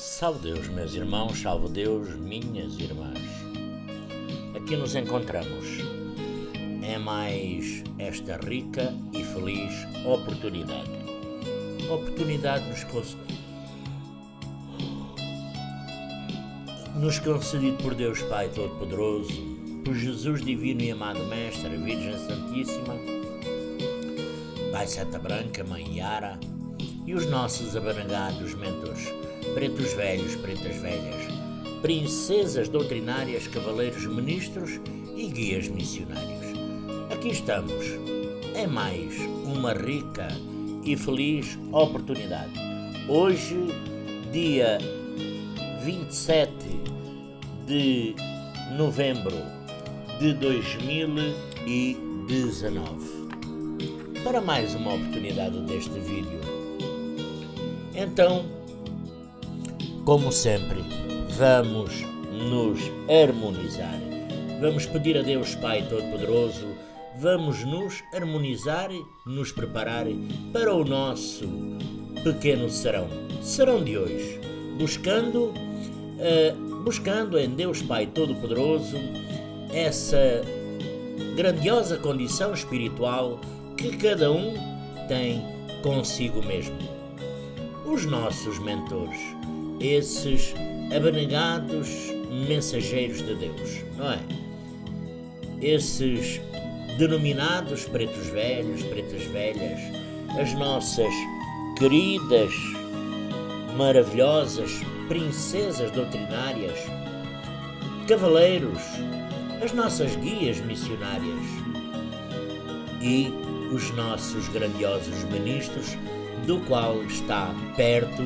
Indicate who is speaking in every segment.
Speaker 1: Salve Deus, meus irmãos, salve Deus, minhas irmãs. Aqui nos encontramos em mais esta rica e feliz oportunidade. Nos concedido por Deus Pai Todo-Poderoso, por Jesus Divino e Amado Mestre, a Virgem Santíssima, Pai Seta Branca, Mãe Yara e os nossos abanagados mentores, pretos velhos, pretas velhas, princesas doutrinárias, cavaleiros ministros e guias missionários. Aqui estamos em mais uma rica e feliz oportunidade. Hoje, dia 27 de novembro de 2019, para mais uma oportunidade deste vídeo. Então, como sempre, vamos nos harmonizar. Vamos pedir a Deus Pai Todo-Poderoso, vamos nos harmonizar, nos preparar para o nosso pequeno serão de hoje, buscando em Deus Pai Todo-Poderoso essa grandiosa condição espiritual que cada um tem consigo mesmo. Os nossos mentores, esses abnegados mensageiros de Deus, não é? Esses denominados pretos velhos, pretas velhas, as nossas queridas, maravilhosas princesas doutrinárias, cavaleiros, as nossas guias missionárias e os nossos grandiosos ministros, do qual está perto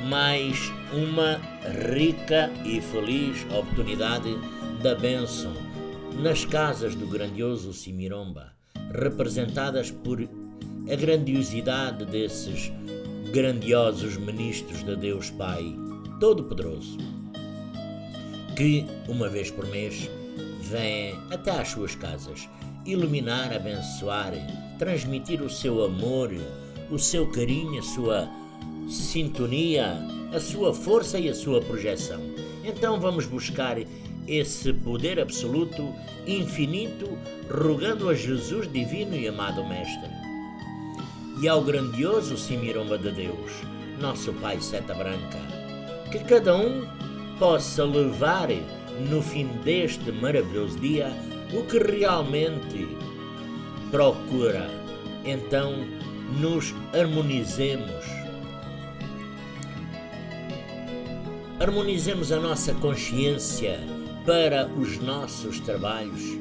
Speaker 1: mais uma rica e feliz oportunidade da bênção nas casas do grandioso Simiromba, representadas por a grandiosidade desses grandiosos ministros de Deus Pai Todo-Poderoso, que uma vez por mês vêm até às suas casas iluminar, abençoar, transmitir o seu amor, o seu carinho, a sua sintonia, a sua força e a sua projeção. Então vamos buscar esse poder absoluto, infinito, rogando a Jesus Divino e Amado Mestre e ao grandioso Simiromba de Deus, nosso Pai Seta Branca, que cada um possa levar no fim deste maravilhoso dia o que realmente procura. Então nos harmonizemos a nossa consciência para os nossos trabalhos,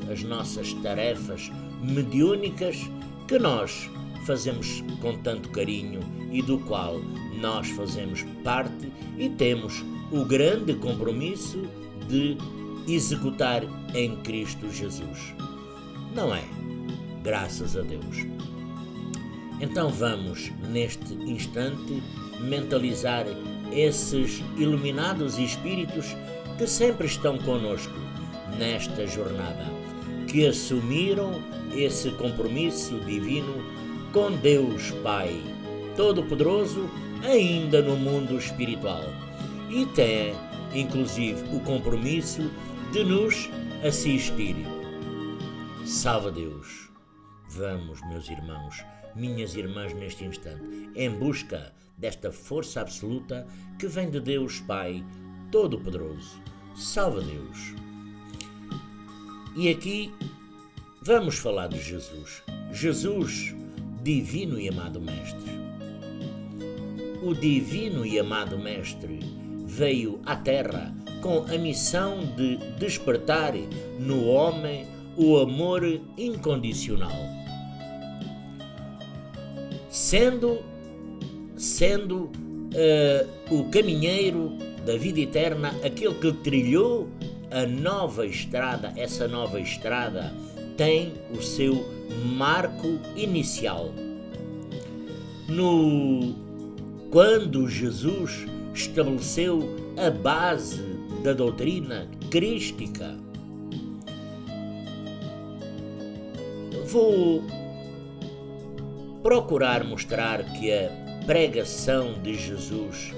Speaker 1: as nossas tarefas mediúnicas que nós fazemos com tanto carinho e do qual nós fazemos parte e temos o grande compromisso de executar em Cristo Jesus. Não é? Graças a Deus. Então vamos, neste instante, mentalizar esses iluminados espíritos que sempre estão conosco nesta jornada, que assumiram esse compromisso divino com Deus Pai Todo-Poderoso ainda no mundo espiritual e têm, inclusive, o compromisso de nos assistir. Salve Deus! Vamos, meus irmãos, minhas irmãs, neste instante, em busca desta força absoluta que vem de Deus Pai Todo-Poderoso. Salve Deus! E aqui vamos falar de Jesus. Jesus, Divino e Amado Mestre. O Divino e Amado Mestre veio à Terra com a missão de despertar no homem o amor incondicional, sendo o caminheiro da vida eterna, aquele que trilhou a nova estrada. Essa nova estrada tem o seu marco inicial quando Jesus estabeleceu a base da doutrina crística. Vou procurar mostrar que a pregação de Jesus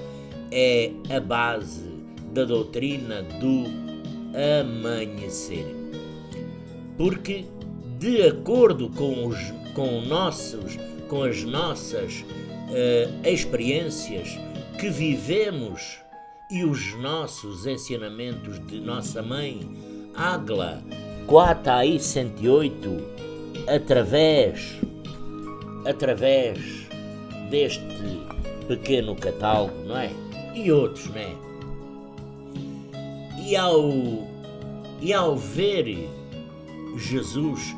Speaker 1: é a base da doutrina do amanhecer. Porque, de acordo com as nossas experiências que vivemos e os nossos ensinamentos de nossa mãe, Ágla Quatai 108, através deste pequeno catálogo, não é? E outros, não é? E ao ver Jesus,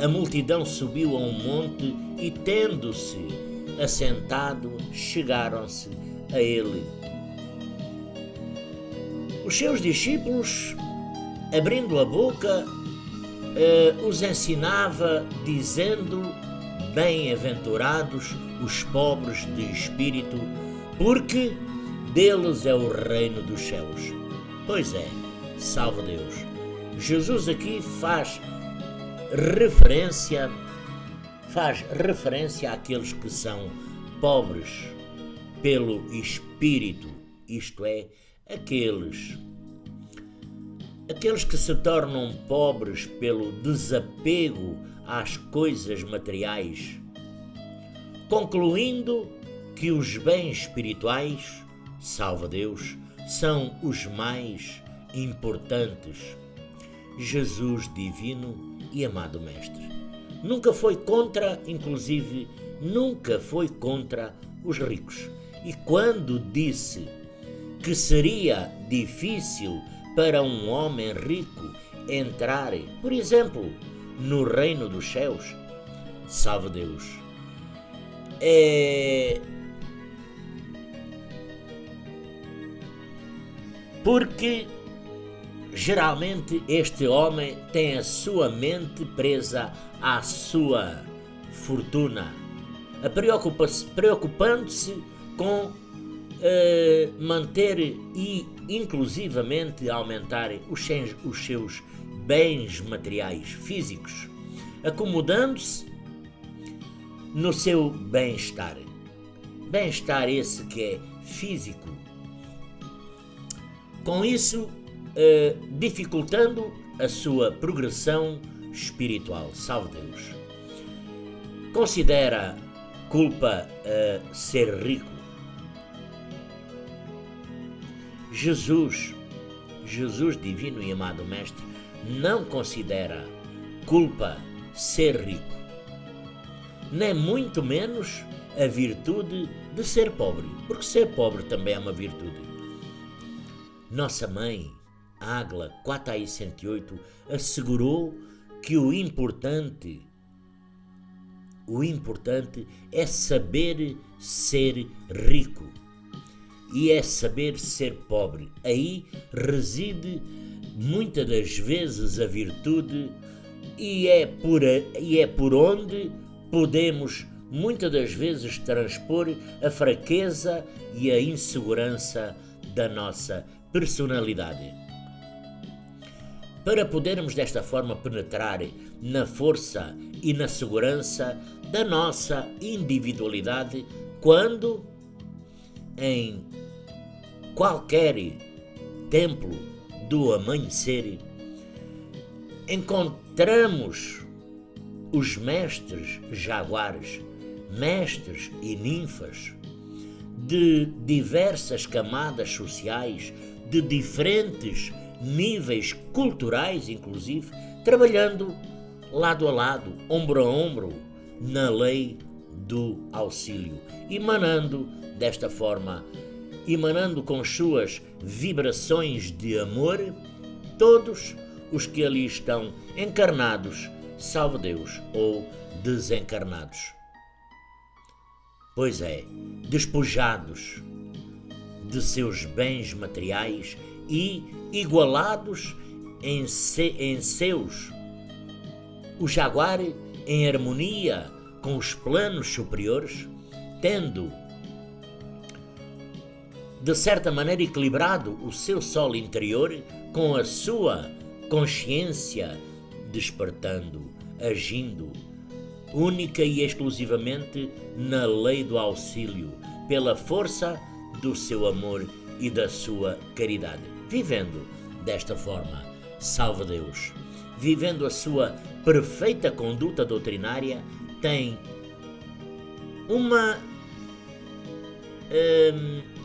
Speaker 1: a multidão subiu a um monte e, tendo-se assentado, chegaram-se a ele. Os seus discípulos, abrindo a boca, os ensinava, dizendo: bem-aventurados os pobres de espírito, porque deles é o reino dos céus. Pois é, salve Deus. Jesus aqui faz referência àqueles que são pobres pelo espírito, isto é, aqueles que se tornam pobres pelo desapego às coisas materiais, concluindo que os bens espirituais, salve Deus, são os mais importantes. Jesus divino e amado Mestre nunca foi contra os ricos. E quando disse que seria difícil para um homem rico entrar, por exemplo, no reino dos céus, salve Deus, porque geralmente este homem tem a sua mente presa à sua fortuna, preocupando-se com manter e inclusivamente aumentar os seus bens materiais físicos, acomodando-se no seu bem-estar esse que é físico, com isso dificultando a sua progressão espiritual. Salve Deus. Considera culpa ser rico? Jesus divino e amado Mestre, não considera culpa ser rico, nem muito menos a virtude de ser pobre, porque ser pobre também é uma virtude. Nossa mãe, Ágla Quatai 108, assegurou que o importante é saber ser rico e é saber ser pobre. Aí reside muitas das vezes a virtude e é por onde podemos muitas das vezes transpor a fraqueza e a insegurança da nossa personalidade. Para podermos desta forma penetrar na força e na segurança da nossa individualidade, quando em qualquer templo do amanhecer encontramos os mestres jaguares, mestres e ninfas de diversas camadas sociais, de diferentes níveis culturais, inclusive, trabalhando lado a lado, ombro a ombro, na lei do auxílio, emanando desta forma, emanando com suas vibrações de amor todos os que ali estão encarnados, salve Deus, ou desencarnados. Pois é, despojados de seus bens materiais e igualados em seus, o jaguar em harmonia com os planos superiores, tendo de certa maneira equilibrado o seu sol interior com a sua consciência, despertando, agindo única e exclusivamente na lei do auxílio, pela força do seu amor e da sua caridade. Vivendo desta forma, salve Deus, vivendo a sua perfeita conduta doutrinária, tem uma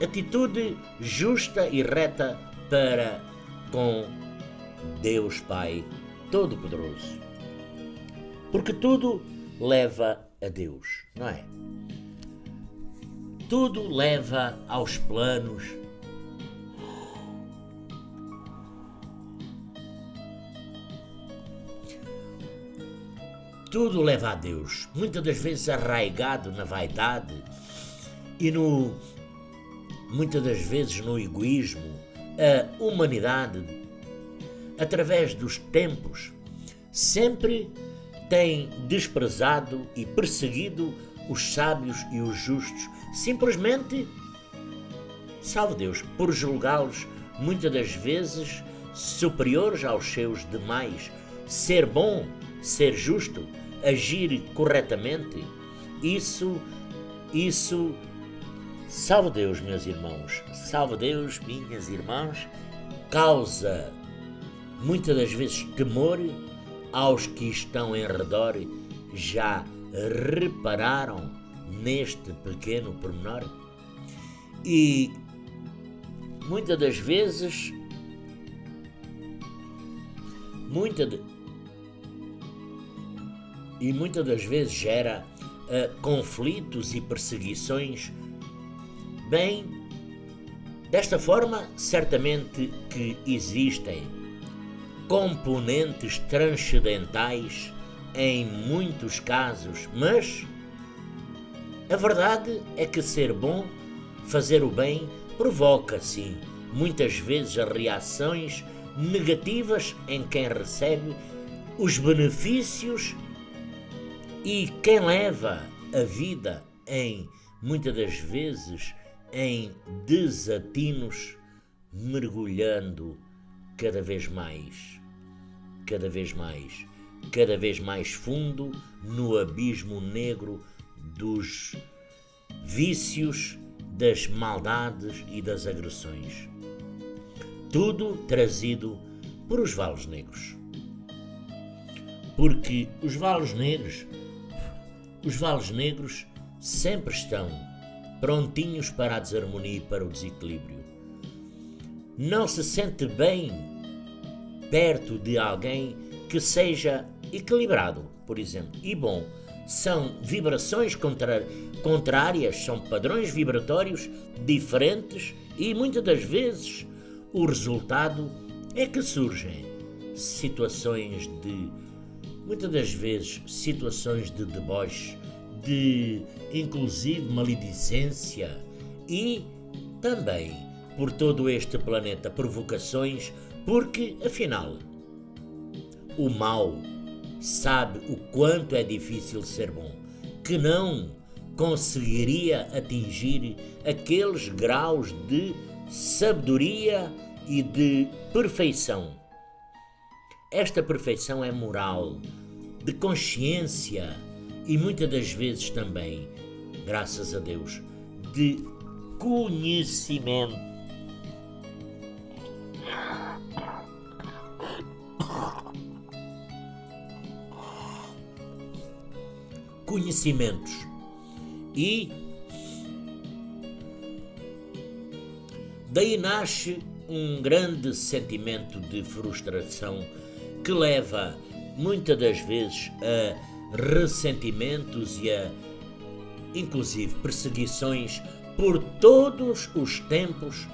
Speaker 1: atitude justa e reta para com Deus Pai Todo-Poderoso. Porque tudo leva a Deus, não é? Tudo leva aos planos tudo leva a Deus, muitas das vezes arraigado na vaidade e muitas das vezes no egoísmo. A humanidade, através dos tempos, sempre tem desprezado e perseguido os sábios e os justos, simplesmente, salve Deus, por julgá-los muitas das vezes superiores aos seus demais. Ser bom, ser justo, agir corretamente, isso, salve Deus, meus irmãos, salve Deus, minhas irmãs, causa muitas das vezes temor aos que estão em redor. Já repararam neste pequeno pormenor? E muitas das vezes gera conflitos e perseguições. Bem, desta forma, certamente que existem componentes transcendentais em muitos casos, mas a verdade é que ser bom, fazer o bem, provoca, sim, muitas vezes as reações negativas em quem recebe os benefícios e quem leva a vida muitas das vezes em desatinos, mergulhando cada vez mais fundo no abismo negro dos vícios, das maldades e das agressões. Tudo trazido por os valos negros. Porque os valos negros sempre estão prontinhos para a desarmonia e para o desequilíbrio. Não se sente bem perto de alguém que seja equilibrado, por exemplo, e bom. São vibrações contrárias, são padrões vibratórios diferentes e muitas das vezes o resultado é que surgem situações de deboche, de inclusive maledicência e também por todo este planeta provocações, porque afinal o mal sabe o quanto é difícil ser bom, que não conseguiria atingir aqueles graus de sabedoria e de perfeição. Esta perfeição é moral, de consciência e muitas das vezes também, graças a Deus, de conhecimento. Conhecimentos. E daí nasce um grande sentimento de frustração que leva muitas das vezes a ressentimentos e a inclusive perseguições por todos os tempos.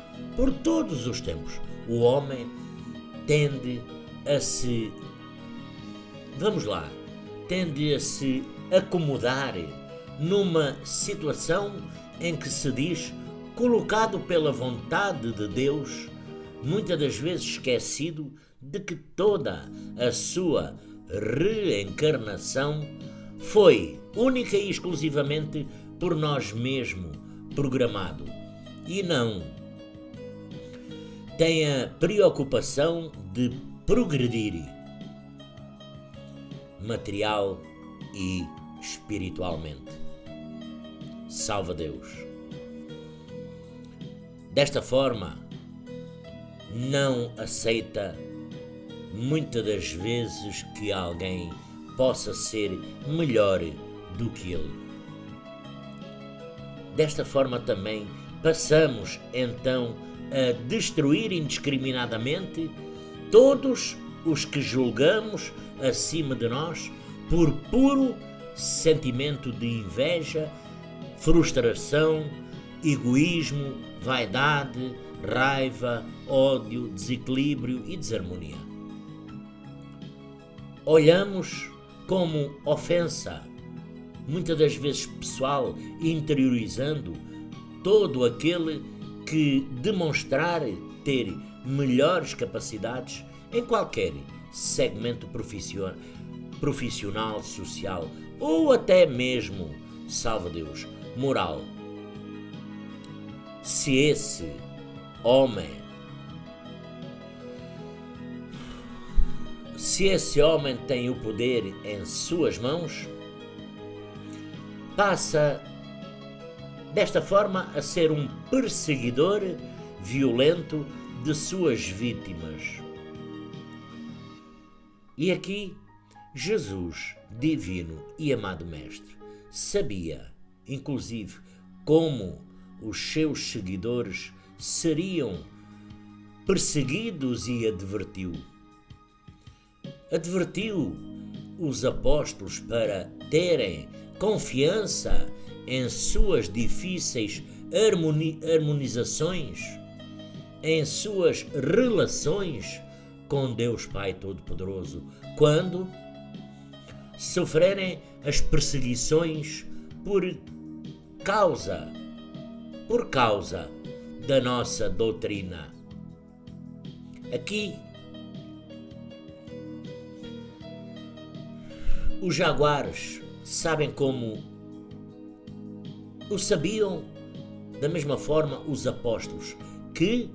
Speaker 1: O homem tende a se acomodar numa situação em que se diz colocado pela vontade de Deus, muitas das vezes esquecido de que toda a sua reencarnação foi única e exclusivamente por nós mesmos programado, e não tem a preocupação de progredir material e espiritualmente. Salva Deus. Desta forma, não aceita muitas das vezes que alguém possa ser melhor do que ele. Desta forma também passamos então a destruir indiscriminadamente todos os que julgamos acima de nós por puro sentimento de inveja, frustração, egoísmo, vaidade, raiva, ódio, desequilíbrio e desarmonia. Olhamos como ofensa, muitas das vezes pessoal, interiorizando todo aquele que demonstrar ter melhores capacidades em qualquer segmento profissional, social ou até mesmo, salva Deus, moral. Se esse homem tem o poder em suas mãos, passa desta forma a ser um perseguidor violento de suas vítimas. E aqui, Jesus, divino e amado Mestre, sabia, inclusive, como os seus seguidores seriam perseguidos e advertiu os apóstolos para terem confiança em suas difíceis harmonizações, em suas relações com Deus Pai Todo-Poderoso, quando sofrerem as perseguições por causa da nossa doutrina. Aqui, os jaguares sabem como o sabiam, da mesma forma os apóstolos, que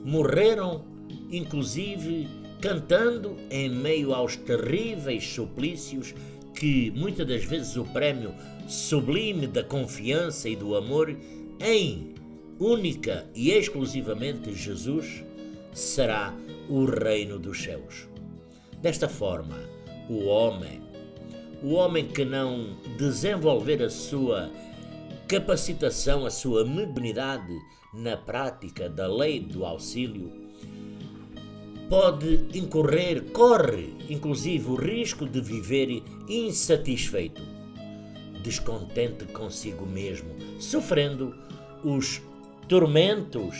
Speaker 1: morreram, inclusive, cantando em meio aos terríveis suplícios que muitas das vezes o prémio sublime da confiança e do amor em única e exclusivamente Jesus será o reino dos céus. Desta forma, o homem que não desenvolver a sua capacitação, a sua mediunidade na prática da lei do auxílio, corre inclusive o risco de viver insatisfeito, descontente consigo mesmo, sofrendo os tormentos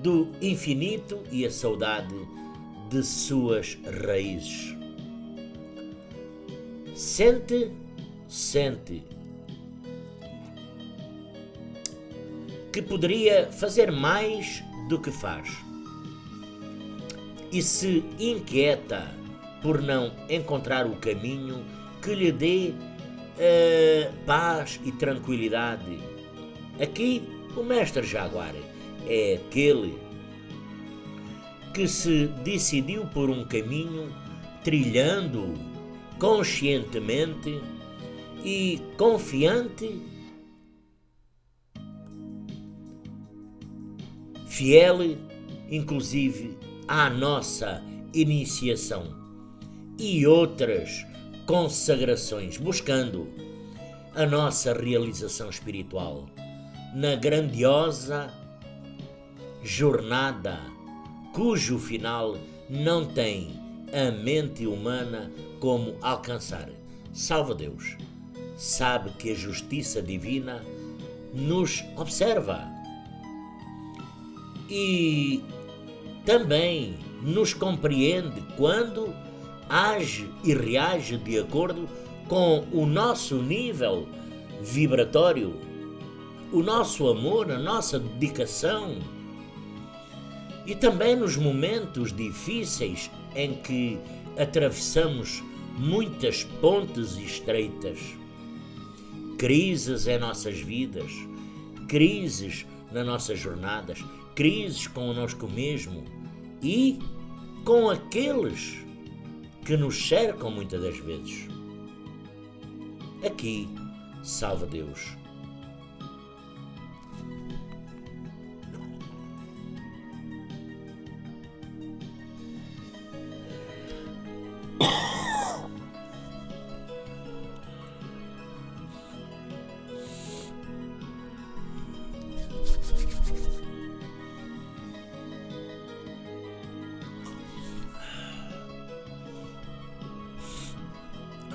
Speaker 1: do infinito e a saudade de suas raízes. Sente que poderia fazer mais do que faz e se inquieta por não encontrar o caminho que lhe dê paz e tranquilidade. Aqui o mestre Jaguar é aquele que se decidiu por um caminho, trilhando conscientemente e confiante, fiel, inclusive, à nossa iniciação e outras consagrações, buscando a nossa realização espiritual na grandiosa jornada cujo final não tem a mente humana como alcançar. Salva Deus, sabe que a justiça divina nos observa e também nos compreende quando age e reage de acordo com o nosso nível vibratório, o nosso amor, a nossa dedicação. E também nos momentos difíceis em que atravessamos muitas pontes estreitas, crises em nossas vidas, crises nas nossas jornadas, crises conosco mesmo e com aqueles que nos cercam muitas das vezes. Aqui, salve Deus.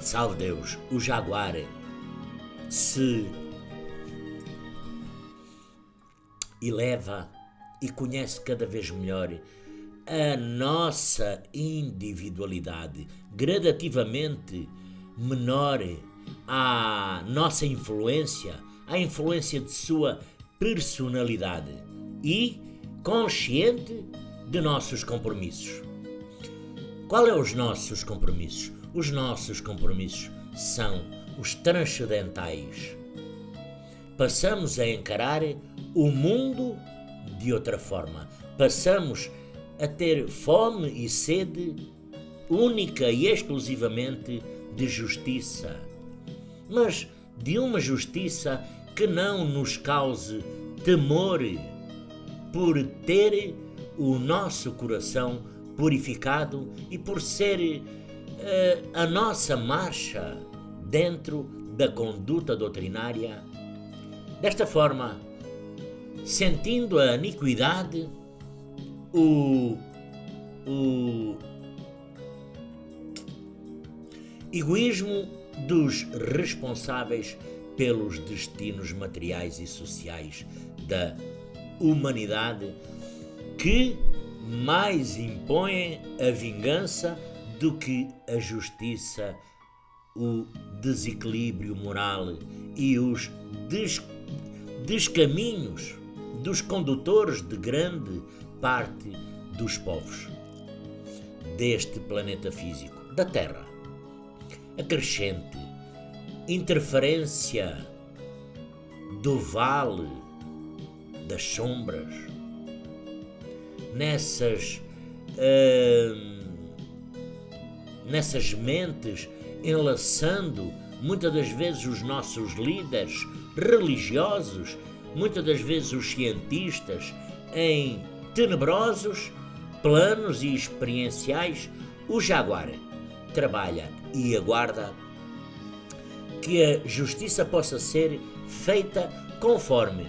Speaker 1: Salve Deus, o jaguar se eleva e conhece cada vez melhor a nossa individualidade, gradativamente menor à nossa influência, à influência de sua personalidade e consciente de nossos compromissos. Qual é os nossos compromissos? Os nossos compromissos são os transcendentais. Passamos a encarar o mundo de outra forma. Passamos a ter fome e sede única e exclusivamente de justiça. Mas de uma justiça que não nos cause temor por ter o nosso coração purificado e por ser a nossa marcha dentro da conduta doutrinária. Desta forma, sentindo a iniquidade, o egoísmo dos responsáveis pelos destinos materiais e sociais da humanidade, que mais impõem a vingança do que a justiça, o desequilíbrio moral e os descaminhos dos condutores de grande parte dos povos deste planeta físico, da Terra. A crescente interferência do vale das sombras nessas mentes, enlaçando muitas das vezes os nossos líderes religiosos, muitas das vezes os cientistas, em tenebrosos planos e experienciais. O jaguar trabalha e aguarda que a justiça possa ser feita conforme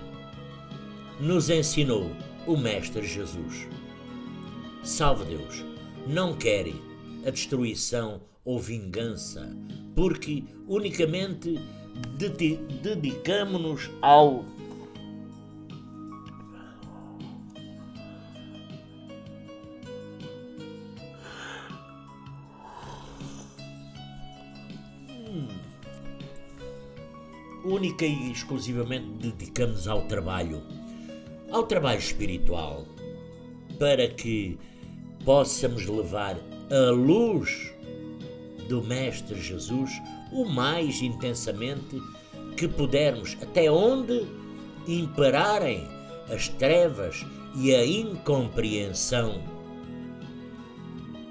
Speaker 1: nos ensinou o Mestre Jesus. Salve Deus, não quer a destruição ou vingança, porque unicamente dedicamo-nos ao única e exclusivamente dedicamos ao trabalho espiritual, para que possamos levar a luz do Mestre Jesus o mais intensamente que pudermos, até onde imperarem as trevas e a incompreensão.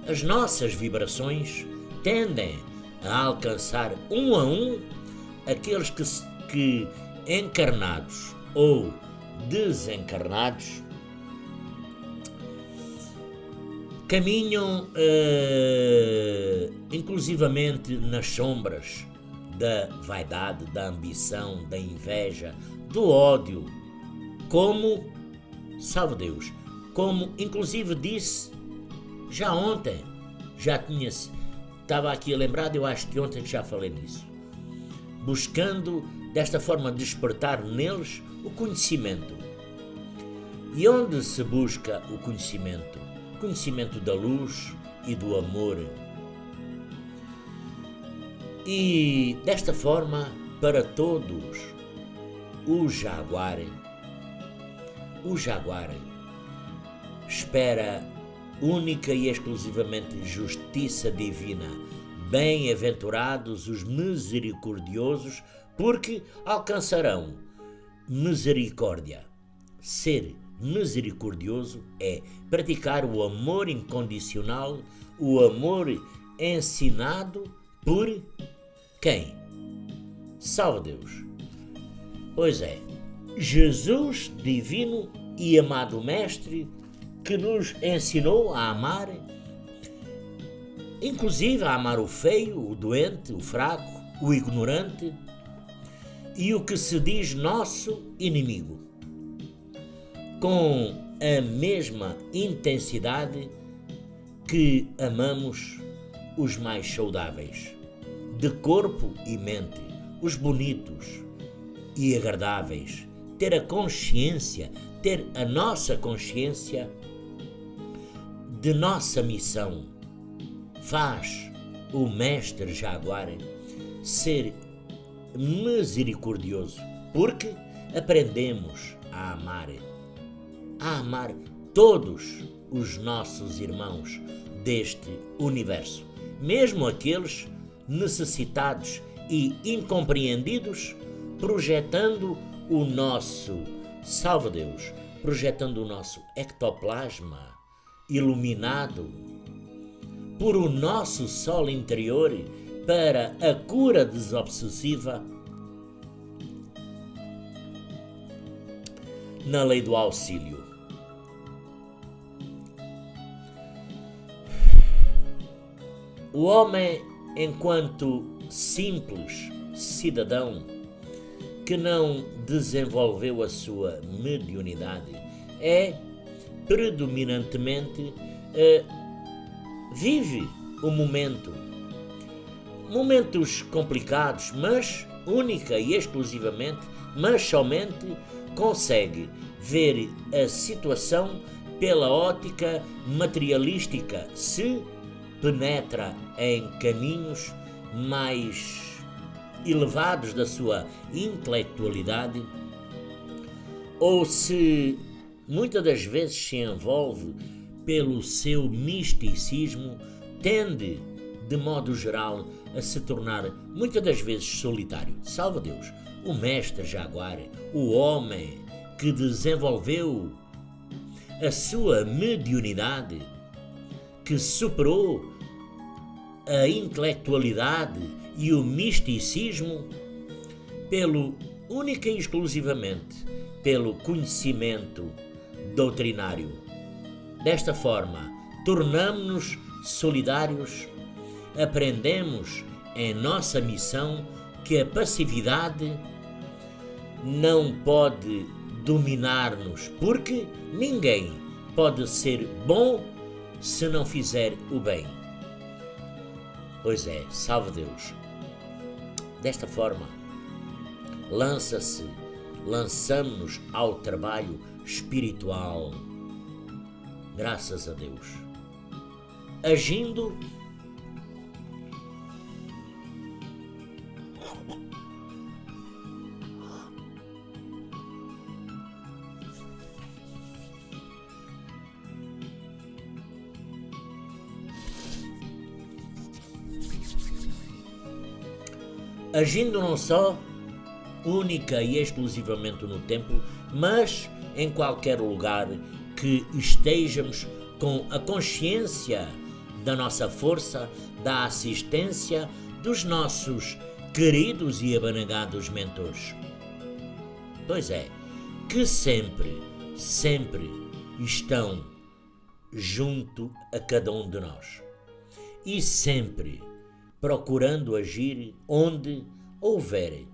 Speaker 1: As nossas vibrações tendem a alcançar um a um aqueles que encarnados ou desencarnados caminham inclusivamente nas sombras da vaidade, da ambição, da inveja, do ódio, como, salve Deus, como inclusive disse já ontem, estava aqui lembrado, eu acho que ontem já falei nisso, buscando desta forma despertar neles o conhecimento. E onde se busca o conhecimento? Conhecimento da luz e do amor. E desta forma, para todos, o jaguar espera única e exclusivamente justiça divina. Bem-aventurados os misericordiosos, porque alcançarão misericórdia. Ser misericordioso é praticar o amor incondicional, o amor ensinado por quem? Salve Deus! Pois é, Jesus divino e amado Mestre que nos ensinou a amar, inclusive a amar o feio, o doente, o fraco, o ignorante e o que se diz nosso inimigo, com a mesma intensidade que amamos os mais saudáveis, de corpo e mente, os bonitos e agradáveis, ter a nossa consciência de nossa missão, faz o Mestre Jaguar ser misericordioso, porque aprendemos a amar todos os nossos irmãos deste universo, mesmo aqueles necessitados e incompreendidos, projetando o nosso salva-Deus, projetando o nosso ectoplasma iluminado por o nosso sol interior para a cura desobsessiva na lei do auxílio. O homem, enquanto simples cidadão que não desenvolveu a sua mediunidade, é predominantemente vive o momentos complicados, mas única e exclusivamente, mas somente consegue ver a situação pela ótica materialística, se penetra em caminhos mais elevados da sua intelectualidade, ou se muitas das vezes se envolve pelo seu misticismo, tende, de modo geral, a se tornar muitas das vezes solitário. Salve Deus! O Mestre Jaguar, o homem que desenvolveu a sua mediunidade, que superou a intelectualidade e o misticismo única e exclusivamente pelo conhecimento doutrinário. Desta forma, tornamo-nos solidários, aprendemos em nossa missão que a passividade não pode dominar-nos, porque ninguém pode ser bom se não fizer o bem. Pois é, salve Deus. Desta forma, lançamos-nos ao trabalho espiritual, graças a Deus, agindo não só única e exclusivamente no templo, mas em qualquer lugar que estejamos com a consciência da nossa força, da assistência dos nossos queridos e abanagados mentores. Pois é, que sempre estão junto a cada um de nós e sempre procurando agir onde houver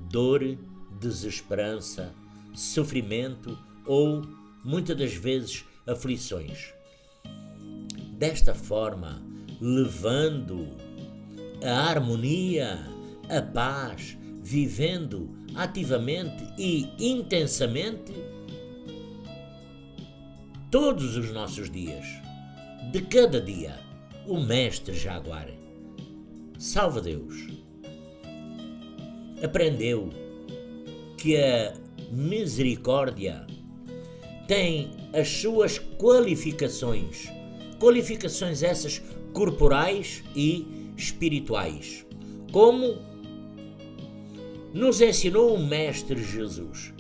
Speaker 1: dor, desesperança, sofrimento ou, muitas das vezes, aflições. Desta forma, levando a harmonia, a paz, vivendo ativamente e intensamente todos os nossos dias, de cada dia, o Mestre Jaguar, salve Deus, aprendeu que a misericórdia tem as suas qualificações essas corporais e espirituais, como nos ensinou o Mestre Jesus,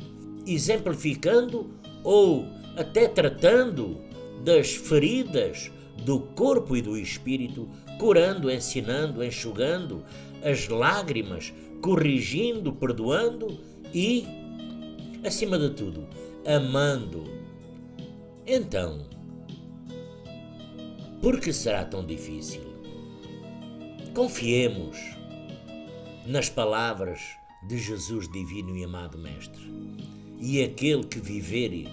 Speaker 1: exemplificando ou até tratando das feridas do corpo e do espírito, curando, ensinando, enxugando as lágrimas corrigindo, perdoando e, acima de tudo, amando. Então, por que será tão difícil? Confiemos nas palavras de Jesus divino e amado Mestre. E aquele que viver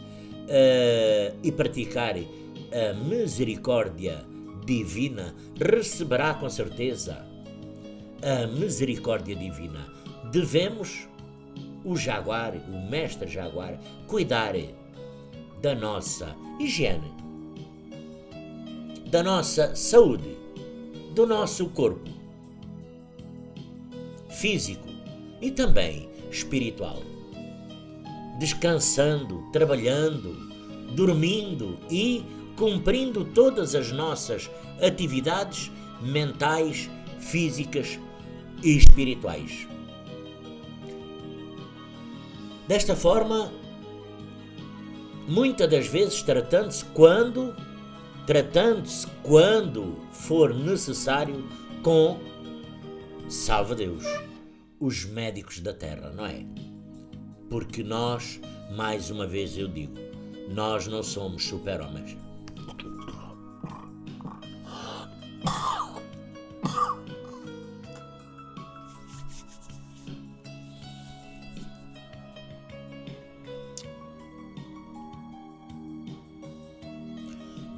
Speaker 1: e praticar a misericórdia divina receberá com certeza a misericórdia divina. Devemos, o Jaguar, o Mestre Jaguar, cuidar da nossa higiene, da nossa saúde, do nosso corpo físico e também espiritual, descansando, trabalhando, dormindo e cumprindo todas as nossas atividades mentais, físicas e espirituais. Desta forma, muitas das vezes tratando-se quando for necessário com, salve Deus, os médicos da terra, não é? Porque nós, mais uma vez eu digo, nós não somos super-homens.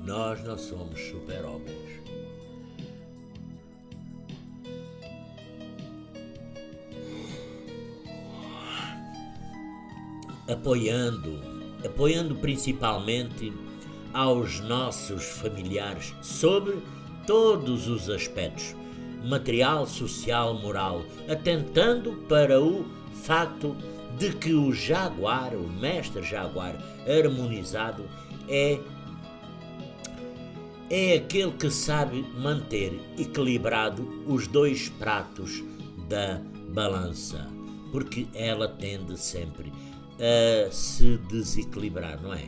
Speaker 1: Nós não somos super-homens. Apoiando principalmente aos nossos familiares sobre todos os aspectos, material, social, moral, atentando para o facto de que o Jaguar, o Mestre Jaguar harmonizado, é aquele que sabe manter equilibrado os dois pratos da balança, porque ela tende sempre a se desequilibrar, não é?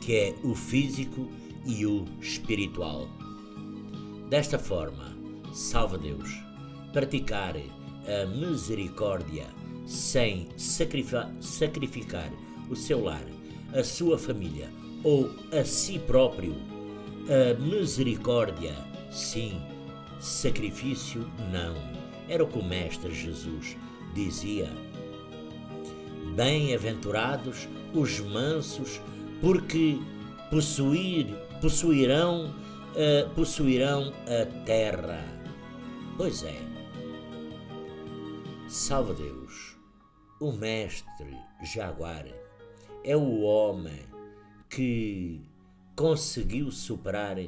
Speaker 1: Que é o físico e o espiritual. Desta forma, salve Deus, praticar a misericórdia sem sacrificar o seu lar, a sua família ou a si próprio. A misericórdia, sim, sacrifício, não. Era o que o Mestre Jesus dizia. Bem-aventurados os mansos, porque possuirão a terra. Pois é. Salve Deus, o Mestre Jaguar é o homem que conseguiu superar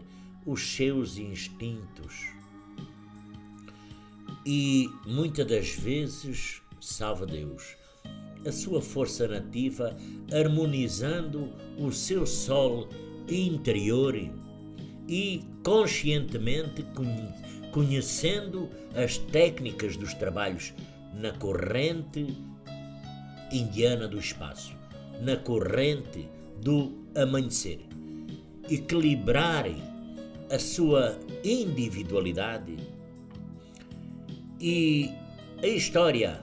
Speaker 1: os seus instintos e muitas das vezes, salve Deus, a sua força nativa, harmonizando o seu sol interior e conscientemente conhecendo as técnicas dos trabalhos na corrente indiana do espaço, na corrente do amanhecer. Equilibrarem a sua individualidade e a história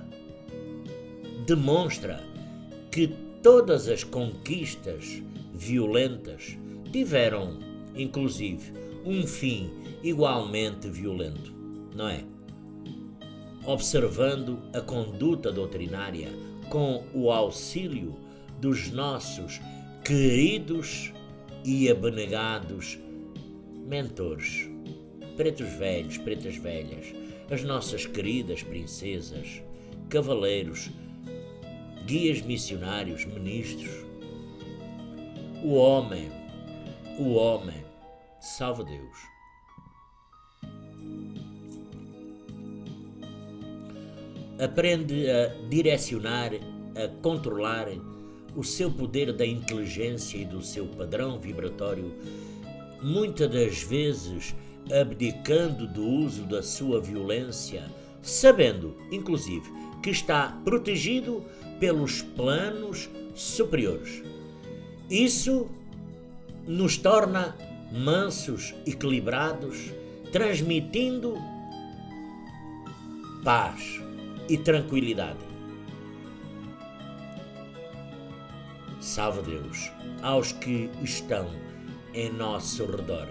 Speaker 1: demonstra que todas as conquistas violentas tiveram, inclusive, um fim igualmente violento, não é? Observando a conduta doutrinária com o auxílio dos nossos queridos e abnegados mentores, pretos velhos, pretas velhas, as nossas queridas princesas, cavaleiros, guias missionários, ministros, o homem, salve Deus. Aprende a direcionar, a controlar o seu poder da inteligência e do seu padrão vibratório, muitas das vezes abdicando do uso da sua violência, sabendo, inclusive, que está protegido pelos planos superiores. Isso nos torna mansos, equilibrados, transmitindo paz, e tranquilidade. Salve Deus aos que estão em nosso redor.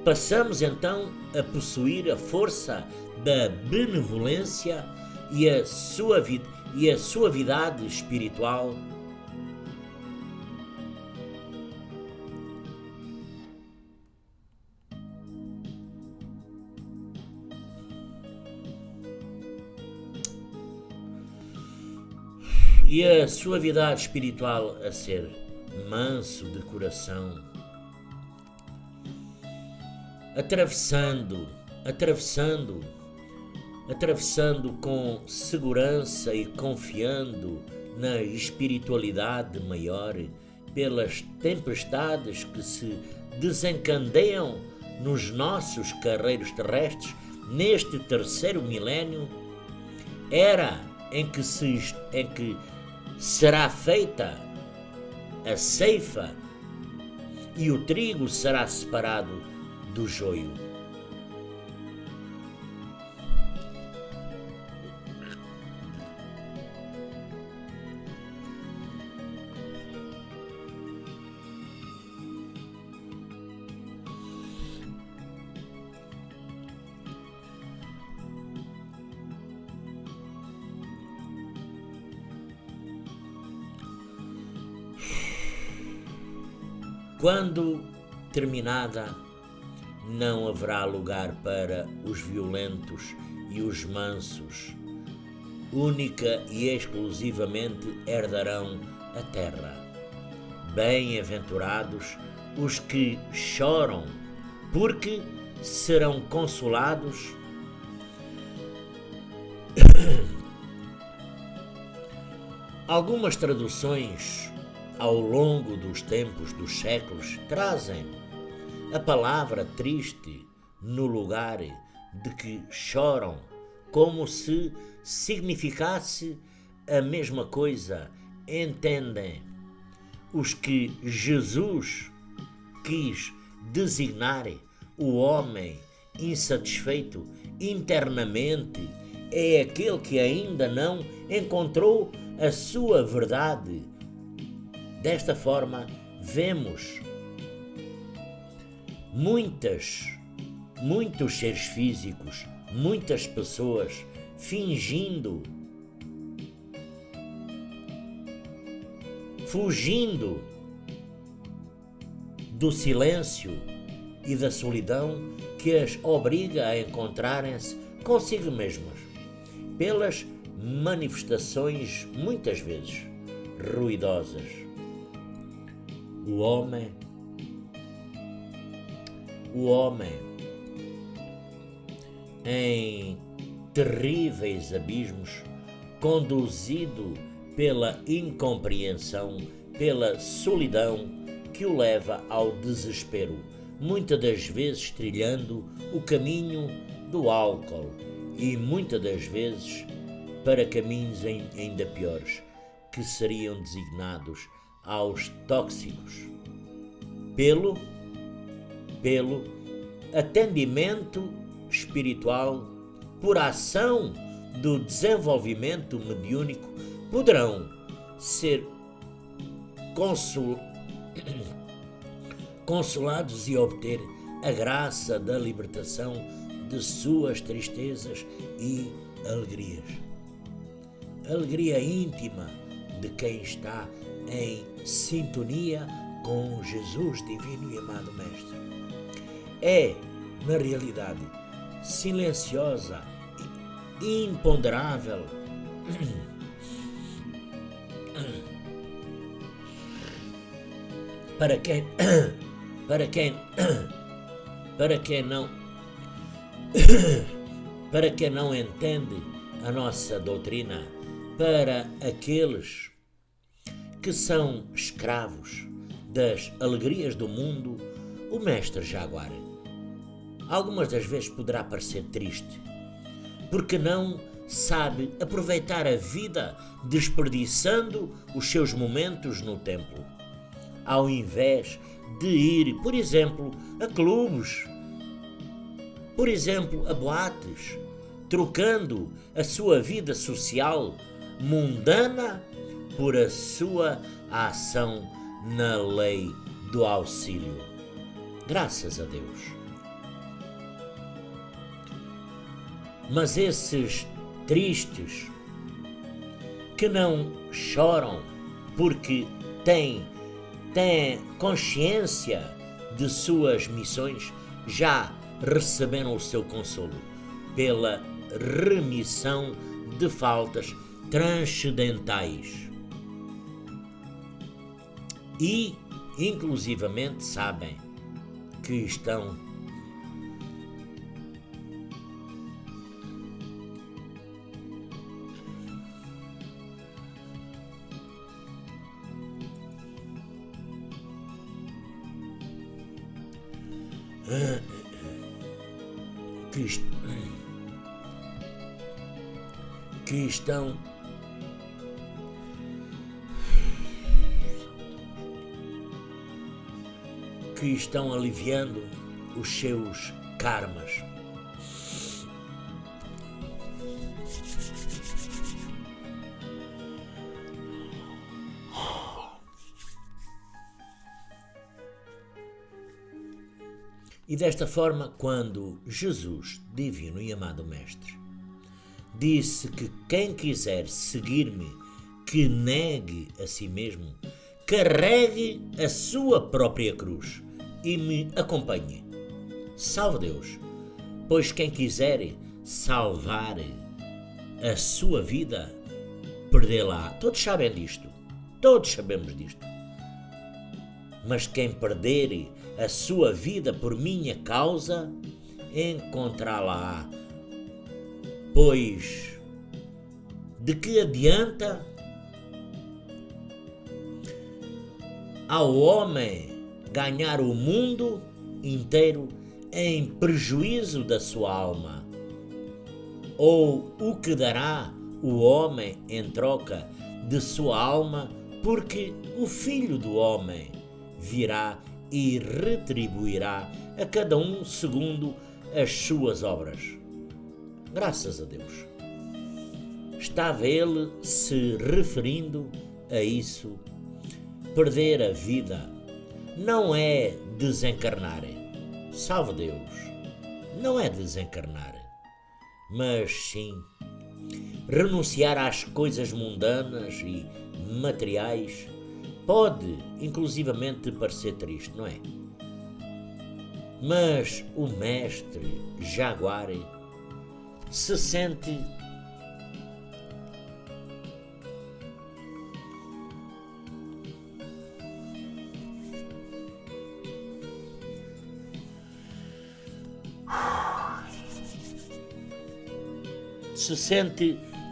Speaker 1: Passamos então a possuir a força da benevolência e a suavidade espiritual. E a suavidade espiritual a ser manso de coração, atravessando com segurança e confiando na espiritualidade maior pelas tempestades que se desencadeiam nos nossos carreiros terrestres neste terceiro milénio, era em que será feita a ceifa e o trigo será separado do joio. Quando terminada, não haverá lugar para os violentos e os mansos. Única e exclusivamente herdarão a terra. Bem-aventurados os que choram, porque serão consolados. Algumas traduções ao longo dos tempos, dos séculos, trazem a palavra triste no lugar de que choram, como se significasse a mesma coisa. Entendem os que Jesus quis designar o homem insatisfeito internamente é aquele que ainda não encontrou a sua verdade. Desta forma, vemos muitos seres físicos, muitas pessoas fugindo do silêncio e da solidão que as obriga a encontrarem-se consigo mesmas, pelas manifestações muitas vezes ruidosas. O homem em terríveis abismos, conduzido pela incompreensão, pela solidão que o leva ao desespero, muitas das vezes trilhando o caminho do álcool e muitas das vezes para caminhos ainda piores, que seriam designados aos tóxicos, pelo atendimento espiritual, por ação do desenvolvimento mediúnico, poderão ser consolados e obter a graça da libertação de suas tristezas e alegrias. Alegria íntima de quem está em sintonia com Jesus divino e amado Mestre. É, na realidade, silenciosa e imponderável para quem não entende a nossa doutrina, para aqueles que são escravos das alegrias do mundo, o Mestre Jaguar algumas das vezes poderá parecer triste, porque não sabe aproveitar a vida, desperdiçando os seus momentos no templo, ao invés de ir, por exemplo, a clubes, por exemplo, a boates, trocando a sua vida social mundana por a sua ação na lei do auxílio. Graças a Deus. Mas esses tristes que não choram porque têm consciência de suas missões, já receberam o seu consolo pela remissão de faltas transcendentais. E, inclusivamente, sabem que estão que estão aliviando os seus karmas. E desta forma, quando Jesus, divino e amado Mestre, disse que quem quiser seguir-me, que negue a si mesmo, carregue a sua própria cruz e me acompanhe. Salve Deus, pois quem quiser salvar a sua vida, perdê-la. Todos sabem disto, todos sabemos disto. Mas quem perder a sua vida por minha causa, encontrá-la. Pois de que adianta ao homem ganhar o mundo inteiro em prejuízo da sua alma? Ou o que dará o homem em troca de sua alma, porque o Filho do Homem virá e retribuirá a cada um segundo as suas obras. Graças a Deus. Estava ele se referindo a isso. Perder a vida não é desencarnar. Salve Deus. Não é desencarnar, mas sim renunciar às coisas mundanas e materiais. Pode, inclusivamente, parecer triste, não é? Mas o mestre Jaguar se sente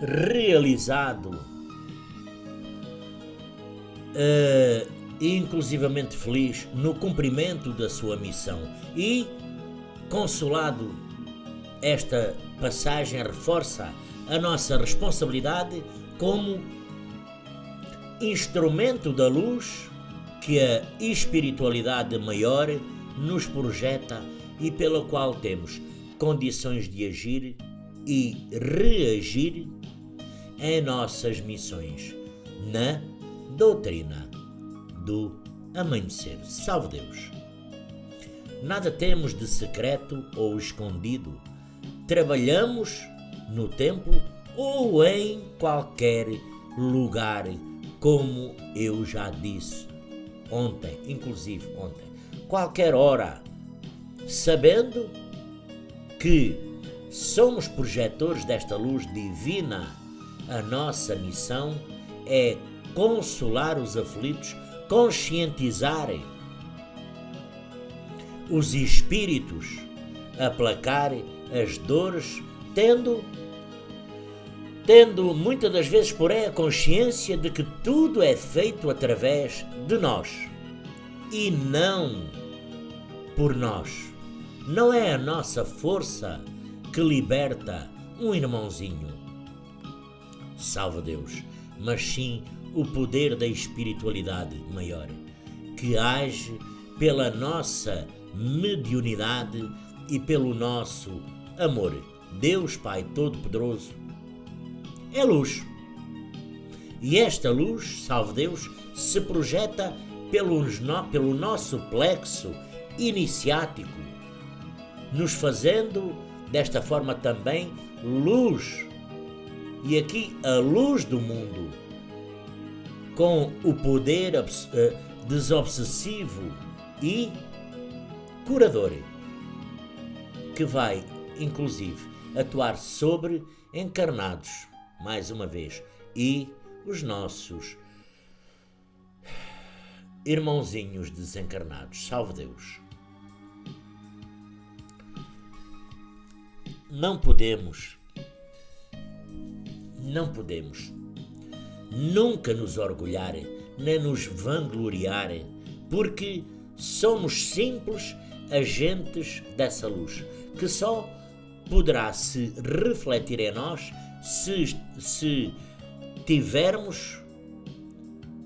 Speaker 1: realizado, inclusivamente feliz no cumprimento da sua missão e consolado. Esta passagem reforça a nossa responsabilidade como instrumento da luz que a espiritualidade maior nos projeta e pela qual temos condições de agir e reagir em nossas missões na doutrina do amanhecer. Salve Deus! Nada temos de secreto ou escondido. Trabalhamos no templo ou em qualquer lugar, como eu já disse ontem, qualquer hora, sabendo que somos projetores desta luz divina. A nossa missão é consolar os aflitos, conscientizar os espíritos, aplacar as dores, tendo muitas das vezes, porém, a consciência de que tudo é feito através de nós e não por nós. Não é a nossa força que liberta um irmãozinho, salve Deus, mas sim o poder da espiritualidade maior, que age pela nossa mediunidade e pelo nosso amor Deus Pai Todo-Poderoso, é luz. E esta luz, salve Deus, se projeta pelo nosso plexo iniciático, nos fazendo desta forma também luz. E aqui a luz do mundo, com o poder desobsessivo e curador, que vai, inclusive, atuar sobre encarnados, mais uma vez, e os nossos irmãozinhos desencarnados. Salve Deus! Não podemos nunca nos orgulhar, nem nos vangloriar, porque somos simples agentes dessa luz, que só poderá se refletir em nós se tivermos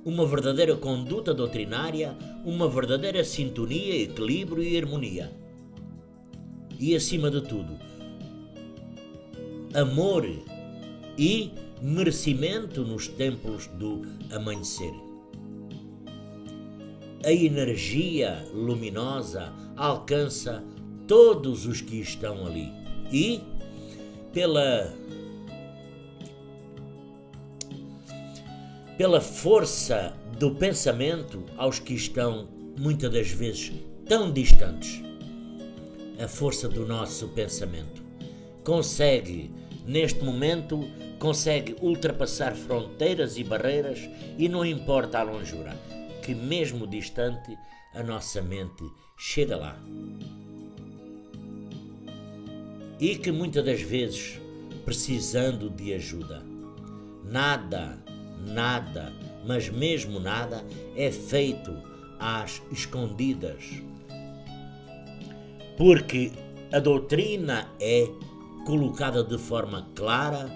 Speaker 1: uma verdadeira conduta doutrinária, uma verdadeira sintonia, equilíbrio e harmonia. E, acima de tudo, amor e merecimento nos templos do amanhecer. A energia luminosa alcança todos os que estão ali e, pela força do pensamento, aos que estão muitas das vezes tão distantes. A força do nosso pensamento consegue, neste momento, ultrapassar fronteiras e barreiras, e não importa a longura, que mesmo distante a nossa mente chega lá. E que muitas das vezes precisando de ajuda. Nada, mas mesmo nada é feito às escondidas. Porque a doutrina é colocada de forma clara,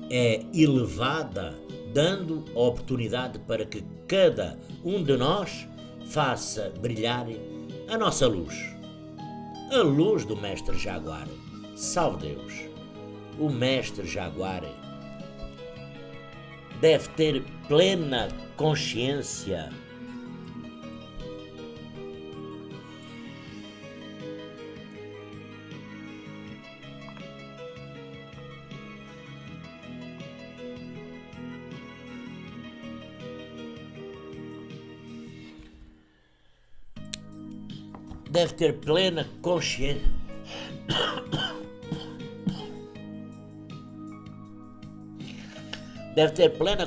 Speaker 1: é elevada, dando a oportunidade para que cada um de nós faça brilhar a nossa luz. A luz do Mestre Jaguar. Salve Deus! O Mestre Jaguar deve ter plena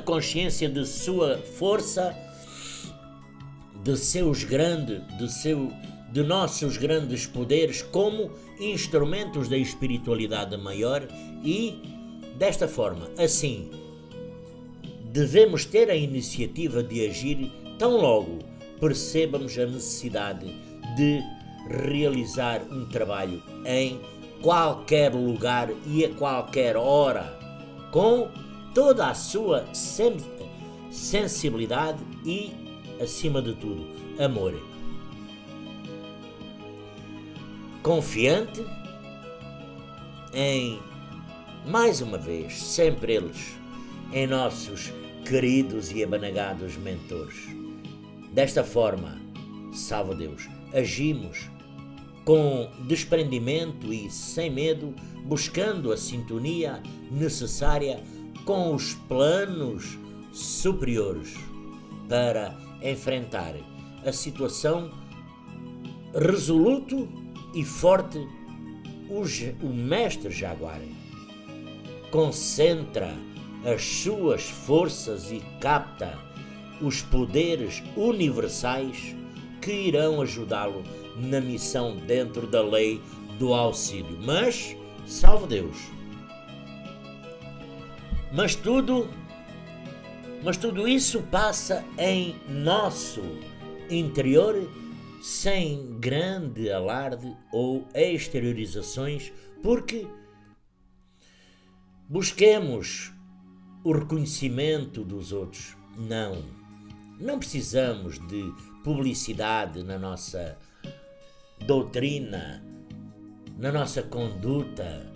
Speaker 1: consciência de sua força, de nossos grandes poderes como instrumentos da espiritualidade maior, e desta forma, assim, devemos ter a iniciativa de agir tão logo percebamos a necessidade de realizar um trabalho em qualquer lugar e a qualquer hora, com toda a sua sensibilidade e, acima de tudo, amor. Confiante em, mais uma vez, sempre eles, em nossos queridos e abanagados mentores. Desta forma, salve Deus, agimos com desprendimento e sem medo, buscando a sintonia necessária com os planos superiores para enfrentar a situação resoluto e forte. O Mestre Jaguar concentra as suas forças e capta os poderes universais que irão ajudá-lo na missão dentro da lei do auxílio. Mas, salve Deus! Mas tudo isso passa em nosso interior, sem grande alarde ou exteriorizações, porque busquemos o reconhecimento dos outros. Não precisamos de publicidade na nossa doutrina, na nossa conduta.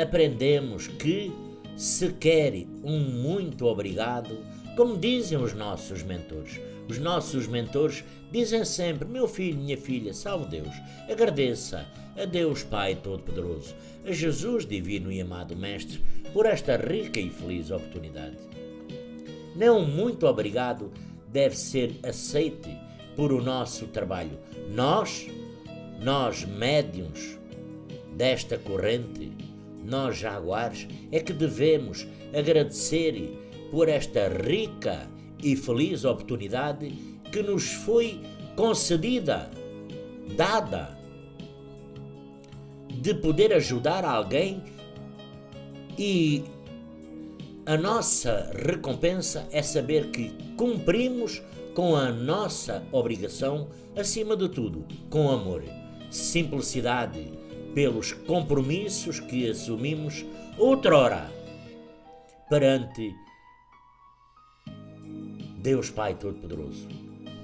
Speaker 1: aprendemos que se quer um muito obrigado, como dizem os nossos mentores. Os nossos mentores dizem sempre: meu filho, minha filha, salve Deus, agradeça a Deus Pai Todo-Poderoso, a Jesus Divino e Amado Mestre, por esta rica e feliz oportunidade. Não muito obrigado deve ser aceite por o nosso trabalho. Nós médiuns desta corrente, nós jaguares, é que devemos agradecer por esta rica e feliz oportunidade que nos foi concedida, dada, de poder ajudar alguém, e a nossa recompensa é saber que cumprimos com a nossa obrigação, acima de tudo, com amor, simplicidade, pelos compromissos que assumimos outrora perante Deus Pai Todo-Poderoso,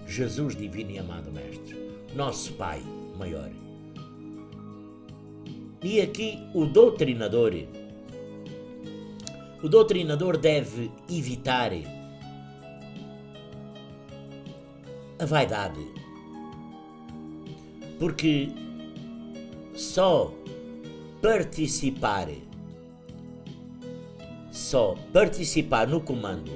Speaker 1: Jesus Divino e Amado Mestre, nosso Pai maior. E aqui o doutrinador deve evitar a vaidade, porque só participar no comando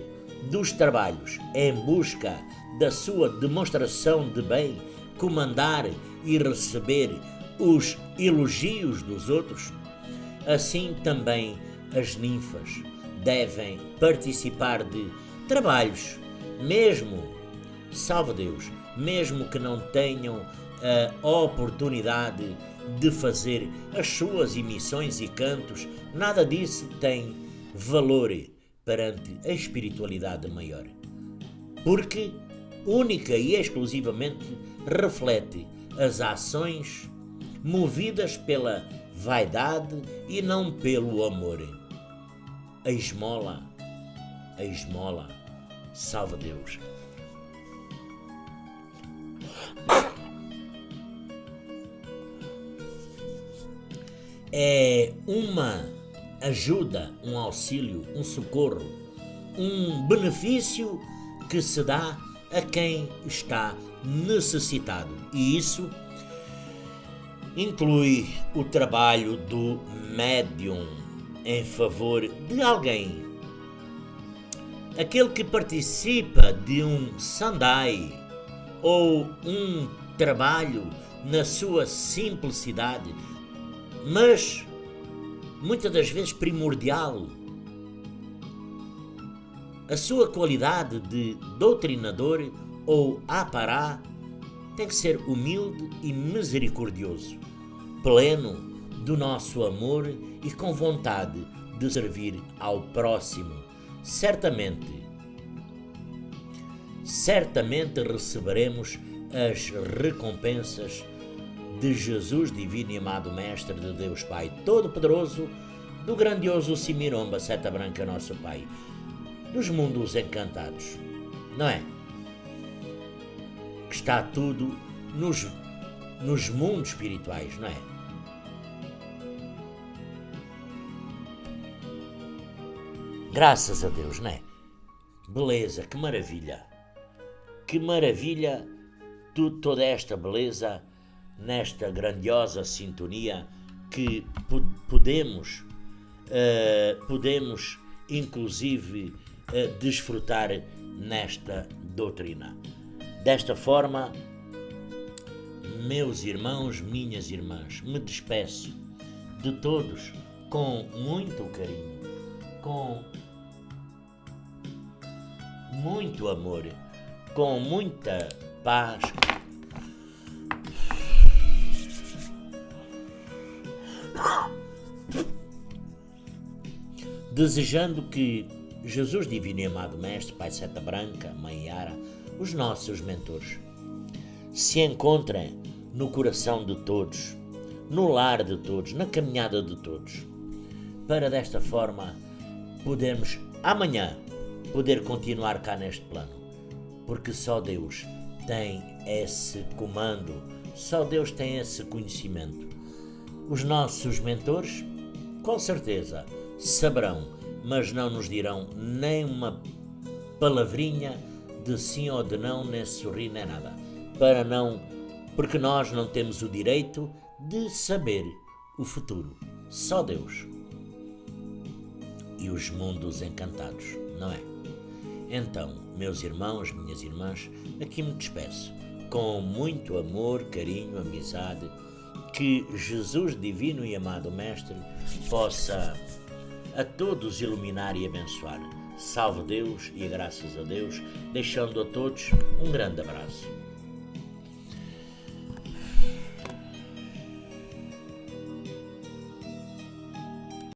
Speaker 1: dos trabalhos em busca da sua demonstração de bem, comandar e receber os elogios dos outros, assim também as ninfas devem participar de trabalhos, mesmo, salve Deus, mesmo que não tenham a oportunidade de fazer as suas emissões e cantos, nada disso tem valor perante a espiritualidade maior, porque única e exclusivamente reflete as ações movidas pela vaidade e não pelo amor. A esmola, salve Deus. É uma ajuda, um auxílio, um socorro, um benefício que se dá a quem está necessitado. E isso inclui o trabalho do médium em favor de alguém. Aquele que participa de um sandai ou um trabalho na sua simplicidade, mas muitas das vezes primordial. A sua qualidade de doutrinador ou apará tem que ser humilde e misericordioso, pleno do nosso amor e com vontade de servir ao próximo. Certamente receberemos as recompensas de Jesus Divino e Amado Mestre, de Deus Pai Todo-Poderoso, do grandioso Simiromba Seta Branca, nosso Pai, dos mundos encantados, não é? Que está tudo nos mundos espirituais, não é? Graças a Deus, não é? Beleza, que maravilha! Que maravilha toda esta beleza nesta grandiosa sintonia que podemos inclusive desfrutar nesta doutrina. Desta forma, meus irmãos, minhas irmãs, me despeço de todos com muito carinho, com muito amor, com muita paz, desejando que Jesus Divino e Amado Mestre, Pai Seta Branca, Mãe Yara, os nossos mentores, se encontrem no coração de todos, no lar de todos, na caminhada de todos, para desta forma podermos amanhã poder continuar cá neste plano, porque só Deus tem esse comando, só Deus tem esse conhecimento. Os nossos mentores Com certeza saberão, mas não nos dirão nem uma palavrinha de sim ou de não, nem sorrir, nem nada. Porque nós não temos o direito de saber o futuro. Só Deus. E os mundos encantados, não é? Então, meus irmãos, minhas irmãs, aqui me despeço, com muito amor, carinho, amizade, que Jesus divino e amado Mestre possa a todos iluminar e abençoar. Salve Deus e graças a Deus, deixando a todos um grande abraço.